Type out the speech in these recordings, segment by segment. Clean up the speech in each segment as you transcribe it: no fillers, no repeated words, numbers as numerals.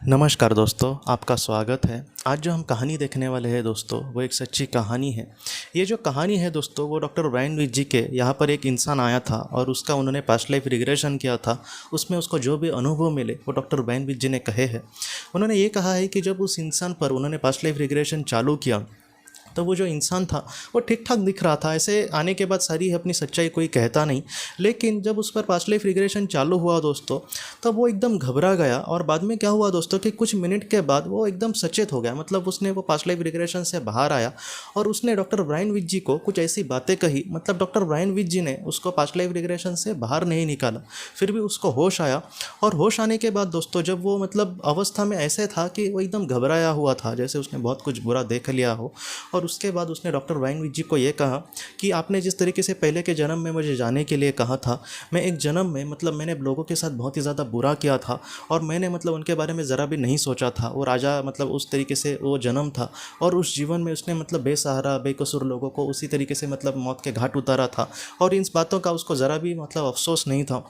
नमस्कार दोस्तों, आपका स्वागत है। आज जो हम कहानी देखने वाले हैं दोस्तों, वो एक सच्ची कहानी है। ये जो कहानी है दोस्तों, वो डॉक्टर ब्रायन विच जी के यहाँ पर एक इंसान आया था और उसका उन्होंने पास्ट लाइफ रिग्रेशन किया था। उसमें उसको जो भी अनुभव मिले वो डॉक्टर ब्रायन विच जी ने कहे हैं। उन्होंने ये कहा है कि जब उस इंसान पर उन्होंने पास्ट लाइफ रिग्रेशन चालू किया तो वो जो इंसान था वो ठीक ठाक दिख रहा था। ऐसे आने के बाद सारी अपनी सच्चाई कोई कहता नहीं, लेकिन जब उस पर पास्ट लाइफ रिग्रेशन चालू हुआ दोस्तों, तब वो एकदम घबरा गया। और बाद में क्या हुआ दोस्तों कि कुछ मिनट के बाद वो एकदम सचेत हो गया। मतलब उसने वो पास्ट लाइफ रिग्रेशन से बाहर आया और उसने डॉक्टर ब्रायन विच जी को कुछ ऐसी बातें कही। मतलब डॉक्टर ब्रायन विच जी ने उसको पास्ट लाइफ रिग्रेशन से बाहर नहीं निकाला, फिर भी उसको होश आया। और होश आने के बाद दोस्तों, जब वो मतलब अवस्था में ऐसे था कि वो एकदम घबराया हुआ था, जैसे उसने बहुत कुछ बुरा देख लिया हो। और उसके बाद उसने डॉक्टर ब्रायन विच जी को ये कहा कि आपने जिस तरीके से पहले के जन्म में मुझे जाने के लिए कहा था, मैं एक जन्म में मतलब मैंने लोगों के साथ बहुत ही ज़्यादा बुरा किया था और मैंने मतलब उनके बारे में ज़रा भी नहीं सोचा था। वो राजा मतलब उस तरीके से वो जन्म था और उस जीवन में उसने मतलब बेसहारा बेकसूर लोगों को उसी तरीके से मतलब मौत के घाट उतारा था और इन बातों का उसको ज़रा भी मतलब अफसोस नहीं था।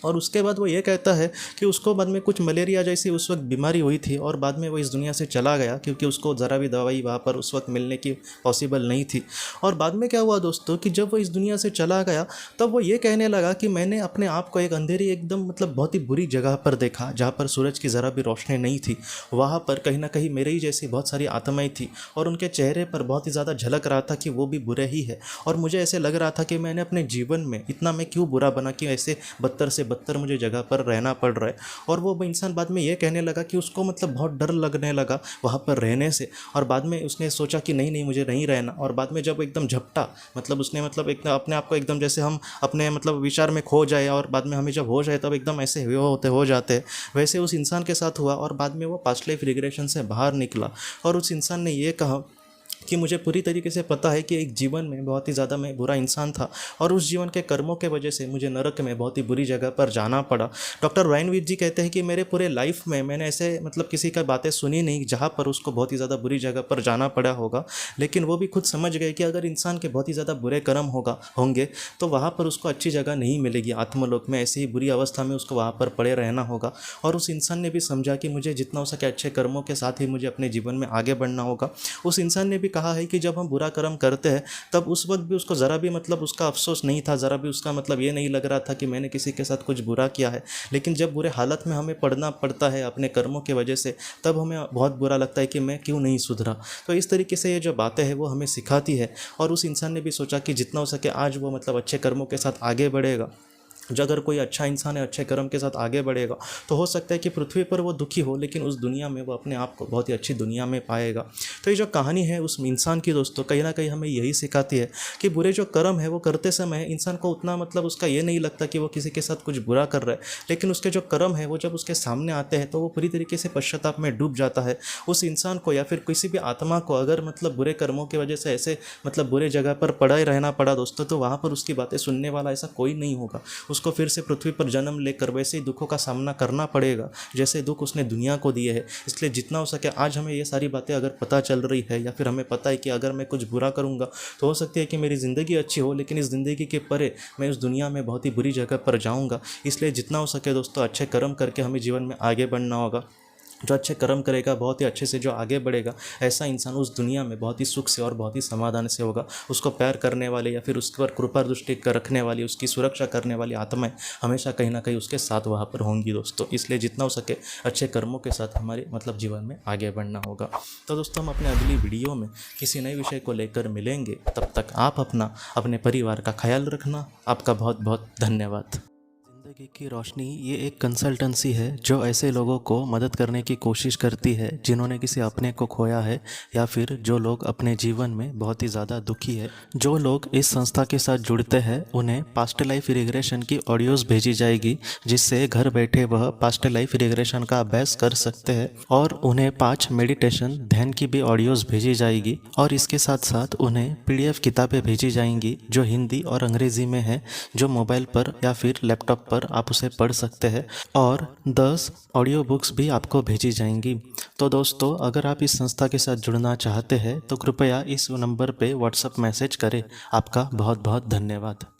और उसके बाद वो ये कहता है कि उसको बाद में कुछ मलेरिया जैसी उस वक्त बीमारी हुई थी और बाद में वो इस दुनिया से चला गया, क्योंकि उसको ज़रा भी दवाई वहाँ पर उस वक्त मिलने की पॉसिबल नहीं थी। और बाद में क्या हुआ दोस्तों कि जब वो इस दुनिया से चला गया, तब वो ये कहने लगा कि मैंने अपने आप को एक अंधेरी एकदम मतलब बहुत ही बुरी जगह पर देखा, जहाँ पर सूरज की ज़रा भी रोशनी नहीं थी। वहाँ पर कहीं ना कहीं मेरे ही जैसी बहुत सारी आत्माएं थी और उनके चेहरे पर बहुत ही ज़्यादा झलक रहा था कि वो भी बुरे ही है। और मुझे ऐसे लग रहा था कि मैंने अपने जीवन में इतना मैं क्यों बुरा बना कि ऐसे बदतर से बदतर मुझे जगह पर रहना पड़ रहा है। और वो इंसान बाद में ये कहने लगा कि उसको मतलब बहुत डर लगने लगा वहाँ पर रहने से। और बाद में उसने सोचा कि नहीं नहीं मुझे नहीं रहना। और बाद में जब एकदम झपटा मतलब उसने मतलब एक अपने आप को एकदम जैसे हम अपने मतलब विचार में खो जाए और बाद में हमें जब हो जाए तब एकदम ऐसे हो जाते हैं, वैसे उस इंसान के साथ हुआ। और बाद में वो पास्ट लाइफ रिग्रेशन से बाहर निकला और उस इंसान ने ये कहा कि मुझे पूरी तरीके से पता है कि एक जीवन में बहुत ही ज़्यादा मैं बुरा इंसान था और उस जीवन के कर्मों के वजह से मुझे नरक में बहुत ही बुरी जगह पर जाना पड़ा। डॉक्टर ब्रायन विच जी कहते हैं कि मेरे पूरे लाइफ में मैंने ऐसे मतलब किसी का बातें सुनी नहीं जहाँ पर उसको बहुत ही ज़्यादा बुरी जगह पर जाना पड़ा होगा। लेकिन वो भी खुद समझ गए कि अगर इंसान के बहुत ही ज़्यादा बुरे कर्म होंगे तो वहाँ पर उसको अच्छी जगह नहीं मिलेगी आत्मलोक में, ऐसी ही बुरी अवस्था में उसको वहाँ पर पड़े रहना होगा। और उस इंसान ने भी समझा कि मुझे जितना हो सके अच्छे कर्मों के साथ ही मुझे अपने जीवन में आगे बढ़ना होगा। उस इंसान ने भी कहा है कि जब हम बुरा कर्म करते हैं तब उस वक्त भी उसको ज़रा भी मतलब उसका अफसोस नहीं था, ज़रा भी उसका मतलब ये नहीं लग रहा था कि मैंने किसी के साथ कुछ बुरा किया है। लेकिन जब बुरे हालत में हमें पड़ना पड़ता है अपने कर्मों की वजह से, तब हमें बहुत बुरा लगता है कि मैं क्यों नहीं सुधरा। तो इस तरीके से ये जो बातें हैं वो हमें सिखाती है। और उस इंसान ने भी सोचा कि जितना हो सके आज वो मतलब अच्छे कर्मों के साथ आगे बढ़ेगा। जो अगर कोई अच्छा इंसान है अच्छे कर्म के साथ आगे बढ़ेगा तो हो सकता है कि पृथ्वी पर वो दुखी हो, लेकिन उस दुनिया में वो अपने आप को बहुत ही अच्छी दुनिया में पाएगा। तो ये जो कहानी है उस इंसान की दोस्तों, कहीं ना कहीं हमें यही सिखाती है कि बुरे जो कर्म है वो करते समय इंसान को उतना मतलब उसका ये नहीं लगता कि वो किसी के साथ कुछ बुरा कर रहा है। लेकिन उसके जो कर्म है वो जब उसके सामने आते हैं तो वो पूरी तरीके से पश्चाताप में डूब जाता है। उस इंसान को या फिर किसी भी आत्मा को अगर मतलब बुरे कर्मों की वजह से ऐसे मतलब बुरे जगह पर पड़ा ही रहना पड़ा दोस्तों, तो वहाँ पर उसकी बातें सुनने वाला ऐसा कोई नहीं होगा। उसको फिर से पृथ्वी पर जन्म लेकर वैसे ही दुखों का सामना करना पड़ेगा जैसे दुख उसने दुनिया को दिए हैं। इसलिए जितना हो सके आज हमें ये सारी बातें अगर पता चल रही है या फिर हमें पता है कि अगर मैं कुछ बुरा करूंगा तो हो सकती है कि मेरी ज़िंदगी अच्छी हो, लेकिन इस ज़िंदगी के परे मैं उस दुनिया में बहुत ही बुरी जगह पर जाऊँगा। इसलिए जितना हो सके दोस्तों अच्छे कर्म करके हमें जीवन में आगे बढ़ना होगा। जो अच्छे कर्म करेगा, बहुत ही अच्छे से जो आगे बढ़ेगा, ऐसा इंसान उस दुनिया में बहुत ही सुख से और बहुत ही समाधान से होगा। उसको प्यार करने वाले या फिर उस पर कृपा दृष्टि रखने वाली, उसकी सुरक्षा करने वाली आत्माएं हमेशा कहीं ना कहीं उसके साथ वहाँ पर होंगी दोस्तों। इसलिए जितना हो सके अच्छे कर्मों के साथ हमारे मतलब जीवन में आगे बढ़ना होगा। तो दोस्तों हम अपने अगली वीडियो में किसी नए विषय को लेकर मिलेंगे। तब तक आप अपने परिवार का ख्याल रखना। आपका बहुत बहुत धन्यवाद। ज़िंदगी की रोशनी ये एक कंसल्टेंसी है जो ऐसे लोगों को मदद करने की कोशिश करती है जिन्होंने किसी अपने को खोया है या फिर जो लोग अपने जीवन में बहुत ही ज़्यादा दुखी है। जो लोग इस संस्था के साथ जुड़ते हैं उन्हें पास्ट लाइफ रिग्रेशन की ऑडियोज़ भेजी जाएगी, जिससे घर बैठे वह पास्ट लाइफ रिग्रेशन का अभ्यास कर सकते हैं। और उन्हें 5 मेडिटेशन ध्यान की भी ऑडियोज़ भेजी जाएगी और इसके साथ साथ उन्हें PDF किताबें भेजी जाएंगी जो हिंदी और अंग्रेज़ी में है, जो मोबाइल पर या फिर लैपटॉप पर आप उसे पढ़ सकते हैं। और 10 ऑडियो बुक्स भी आपको भेजी जाएंगी। तो दोस्तों अगर आप इस संस्था के साथ जुड़ना चाहते हैं तो कृपया इस नंबर पे व्हाट्सएप मैसेज करें। आपका बहुत बहुत धन्यवाद।